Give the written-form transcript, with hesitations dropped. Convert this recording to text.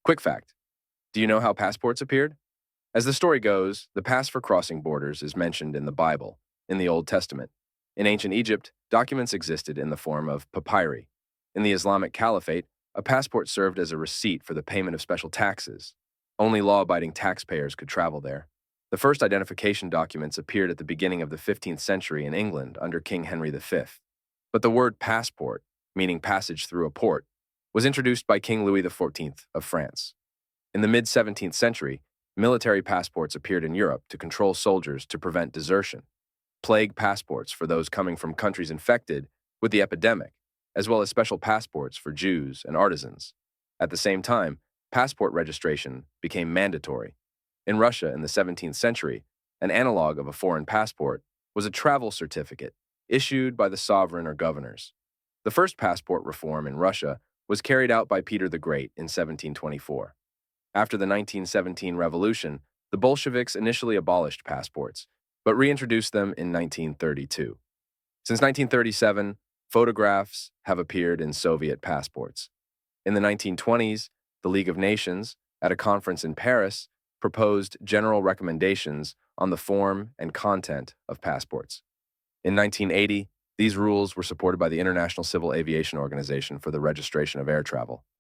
Quick fact: do you know how passports appeared? As the story goes, the pass for crossing borders is mentioned in the Bible, in the Old Testament. In ancient Egypt, documents existed in the form of papyri. In the Islamic Caliphate, a passport served as a receipt for the payment of special taxes. Only law-abiding taxpayers could travel there. The first identification documents appeared at the beginning of the 15th century in England under King Henry V. But the word passport, meaning passage through a port, was introduced by King Louis XIV of France. In the mid-17th century, military passports appeared in Europe to control soldiers to prevent desertion. Plague passports for those coming from countries infected with the epidemic, as well as special passports for Jews and artisans. At the same time, passport registration became mandatory. In Russia in the 17th century, an analogue of a foreign passport was a travel certificate issued by the sovereign or governors. The first passport reform in Russia was carried out by Peter the Great in 1724. After the 1917 revolution, the Bolsheviks initially abolished passports, but reintroduced them in 1932. Since 1937, photographs have appeared in Soviet passports. In the 1920s, the League of Nations, at a conference in Paris, proposed general recommendations on the form and content of passports. In 1980, these rules were supported by the International Civil Aviation Organization for the registration of air travel.